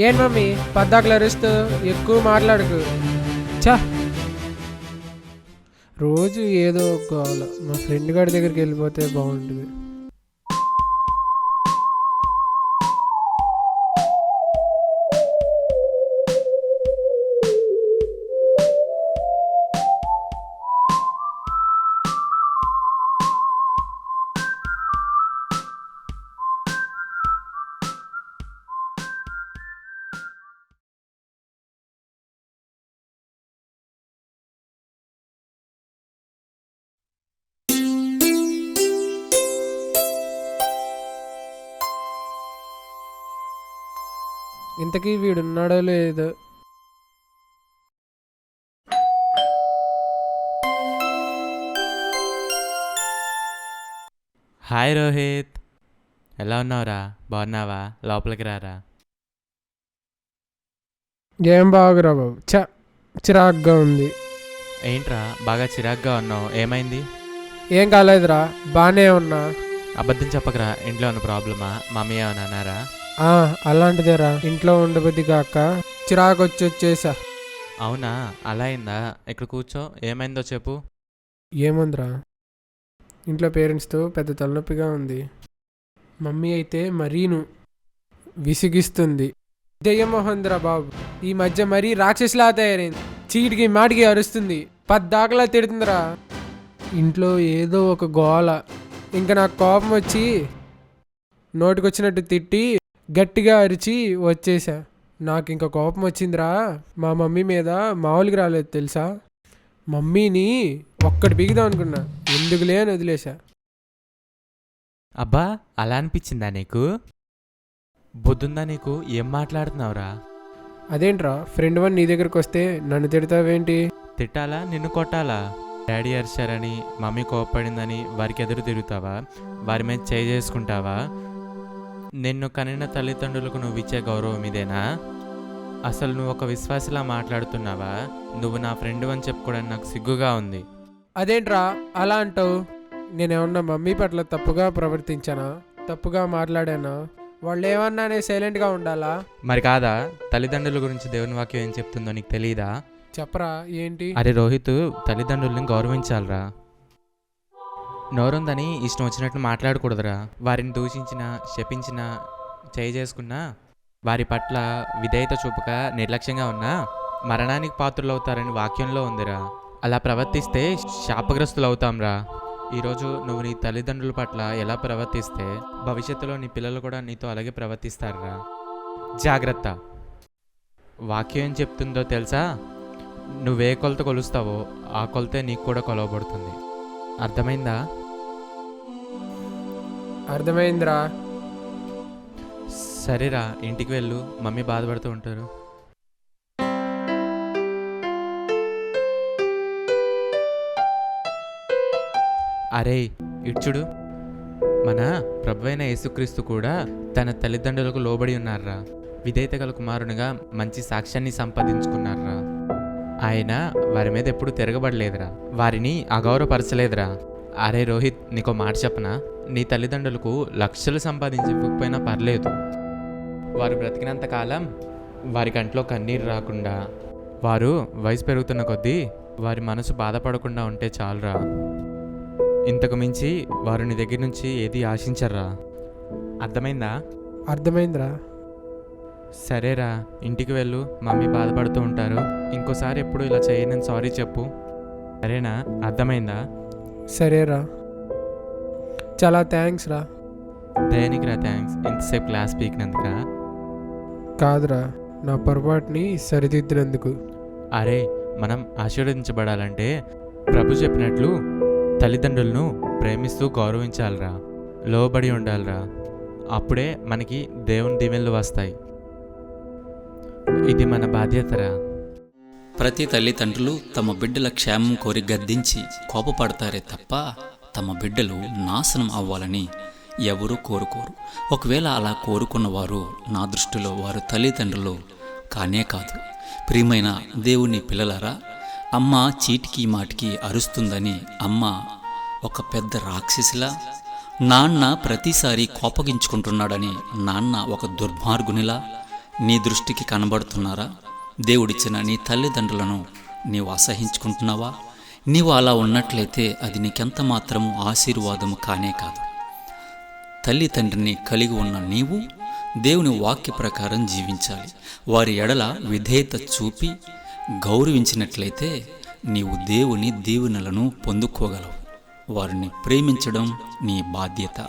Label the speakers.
Speaker 1: ఏం మమ్మీ పద్దాకులు అరుస్తూ ఎక్కువ మాట్లాడకు. చా రోజు ఏదో ఒక గోల. మా ఫ్రెండ్ గారి దగ్గరికి వెళ్ళిపోతే బాగుంటుంది. ఇంతకీ వీడున్నాడో లేదో.
Speaker 2: హాయ్ రోహిత్, ఎలా ఉన్నావురా? బాగున్నావా? లోపలికి రారా.
Speaker 1: ఏం బాగురా బాబు, చిరాగ్గా ఉంది.
Speaker 2: ఏంట్రా బాగా చిరాగ్గా ఉన్నావు? ఏమైంది?
Speaker 1: ఏం కాలేదురా, బాగానే ఉన్నా.
Speaker 2: అబద్ధం చెప్పకరా. ఇంట్లో ఉన్న ప్రాబ్లమా? మమ్మీ ఏమన్నా అన్నారా?
Speaker 1: అలాంటిదేరా, ఇంట్లో ఉండబుద్ధి కాక చిరాకు వచ్చేసా.
Speaker 2: అవునా, అలా అయిందా? ఇక్కడ కూర్చో, ఏమైందో చెప్పు.
Speaker 1: ఏముందిరా, ఇంట్లో పేరెంట్స్తో పెద్ద తలనొప్పిగా ఉంది. మమ్మీ అయితే మరీను విసిగిస్తుంది. దెయ్యమోహందిరా బాబు, ఈ మధ్య మరీ రాక్షసులా తయారైంది. చీటికి మాటికి అరుస్తుంది, పద్దాకలా తిడుతుందిరా. ఇంట్లో ఏదో ఒక గోల. ఇంకా నాకు కోపం వచ్చి నోటికొచ్చినట్టు తిట్టి గట్టిగా అరిచి వచ్చేసా. నాకు ఇంకా కోపం వచ్చిందిరా. మా మమ్మీ మీద మామూలుగా రాలేదు తెలుసా. మమ్మీని ఒక్కటి బిగుదాం అనుకున్నా, ఎందుకులే అని వదిలేసా.
Speaker 2: అబ్బా, అలా అనిపించిందా నీకు? బుద్ధుందా నీకు? ఏం మాట్లాడుతున్నావురా?
Speaker 1: అదేంట్రా, ఫ్రెండ్ వన్ నీ దగ్గరకు వస్తే నన్ను తిడతావేంటి?
Speaker 2: తిట్టాలా, నిన్ను కొట్టాలా? డాడీ అరిచారని, మమ్మీ కోప్పడిందని వారికి ఎదురు తిరుగుతావా? వారి మీద చేయి చేసుకుంటావా? నిన్ను కనిన తల్లిదండ్రులకు నువ్వు ఇచ్చే గౌరవం ఇదేనా? అసలు నువ్వు ఒక విశ్వాసలా మాట్లాడుతున్నావా? నువ్వు నా ఫ్రెండ్ అని చెప్పుకోవడానికి నాకు సిగ్గుగా ఉంది.
Speaker 1: అదేంట్రా అలా అంటావు? నేనేమన్నా మమ్మీ పట్ల తప్పుగా ప్రవర్తించానా? తప్పుగా మాట్లాడానా? వాళ్ళు ఏమన్నానే సైలెంట్గా ఉండాలా?
Speaker 2: మరి కాదా? తల్లిదండ్రుల గురించి దేవుని వాక్యం ఏం చెప్తుందో నీకు తెలియదా?
Speaker 1: చెప్పరా ఏంటి?
Speaker 2: అరే రోహిత్, తల్లిదండ్రుల్ని గౌరవించాలరా. నోరుందని ఇష్టం వచ్చినట్లు మాట్లాడకూడదురా. వారిని దూషించినా, శపించినా, చేయి చేసుకున్నా, వారి పట్ల విధేయత చూపక నిర్లక్ష్యంగా ఉన్నా మరణానికి పాత్రులవుతారని వాక్యంలో ఉందిరా. అలా ప్రవర్తిస్తే శాపగ్రస్తులు అవుతాంరా. ఈరోజు నువ్వు నీ తల్లిదండ్రుల పట్ల ఎలా ప్రవర్తిస్తే భవిష్యత్తులో నీ పిల్లలు కూడా నీతో అలాగే ప్రవర్తిస్తారా. జాగ్రత్త. వాక్యం ఏం చెప్తుందో తెలుసా? నువ్వే కొలత కొలుస్తావో ఆ కొలతే నీకు కూడా కొలవబడుతుంది. అర్థమైందా?
Speaker 1: అర్థమైందిరా.
Speaker 2: సరేరా, ఇంటికి వెళ్ళు, మమ్మీ బాధపడుతూ ఉంటారు. అరే ఇడ్చుడు, మన ప్రభువైన యేసుక్రీస్తు కూడా తన తల్లిదండ్రులకు లోబడి ఉన్నారా. విధేయత గల కుమారునిగా మంచి సాక్ష్యాన్ని సంపాదించుకున్నారా. ఆయన వారి మీద ఎప్పుడు తిరగబడలేదురా, వారిని అగౌరవపరచలేదురా. అరే రోహిత్, నీకో మాట చెప్పనా? నీ తల్లిదండ్రులకు లక్షలు సంపాదించకపోయినా పర్లేదు, వారు బ్రతికినంత కాలం వారి కంట్లో కన్నీరు రాకుండా, వారు వయసు పెరుగుతున్న కొద్దీ వారి మనసు బాధపడకుండా ఉంటే చాలురా. ఇంతకు మించి వారు నీ దగ్గర నుంచి ఏది ఆశించర్రా. అర్థమైందా?
Speaker 1: అర్థమైందిరా.
Speaker 2: సరేరా, ఇంటికి వెళ్ళు, మమ్మీ బాధపడుతూ ఉంటారు. ఇంకోసారి ఎప్పుడు ఇలా చేయనని సారీ చెప్పు, సరేనా? అర్థమైందా?
Speaker 1: సరేరా, చాలా థ్యాంక్స్ రా.
Speaker 2: దేనికిరా థ్యాంక్స్? ఇంతసేపు క్లాస్ పీకినందుకా?
Speaker 1: కాదురా, నా పొరపాటుని సరిదిద్దినందుకు.
Speaker 2: అరే, మనం ఆశీర్వదించబడాలంటే ప్రభు చెప్పినట్లు తల్లిదండ్రులను ప్రేమిస్తూ గౌరవించాలిరా, లోబడి ఉండాలిరా. అప్పుడే మనకి దేవుని దీవెనలు వస్తాయి. ఇది మన బాధ్యతరా.
Speaker 3: ప్రతి తల్లిదండ్రులు తమ బిడ్డల క్షేమం కోరి గద్దించి కోపపడతారే తప్ప తమ బిడ్డలు నాశనం అవ్వాలని ఎవరూ కోరుకోరు. ఒకవేళ అలా కోరుకున్నవారు నా దృష్టిలో వారు తల్లిదండ్రులు కానే కాదు. ప్రియమైన దేవుని పిల్లలారా, అమ్మ చీటికి మాటికి అరుస్తుందని అమ్మ ఒక పెద్ద రాక్షసిలా, నాన్న ప్రతిసారి కోపగించుకుంటున్నాడని నాన్న ఒక దుర్మార్గునిలా నీ దృష్టికి కనబడుతున్నారా? దేవుడిచ్చిన నీ తల్లిదండ్రులను నీవు అసహించుకుంటున్నావా? నీవు అలా ఉన్నట్లయితే అది నీకెంత మాత్రము ఆశీర్వాదము కానే కాదు. తల్లి తండ్రిని కలిగి ఉన్న నీవు దేవుని వాక్య ప్రకారం జీవించాలి. వారి ఎడల విధేయత చూపి గౌరవించినట్లయితే నీవు దేవుని దీవెనలను పొందుకోగలవు. వారిని ప్రేమించడం నీ బాధ్యత.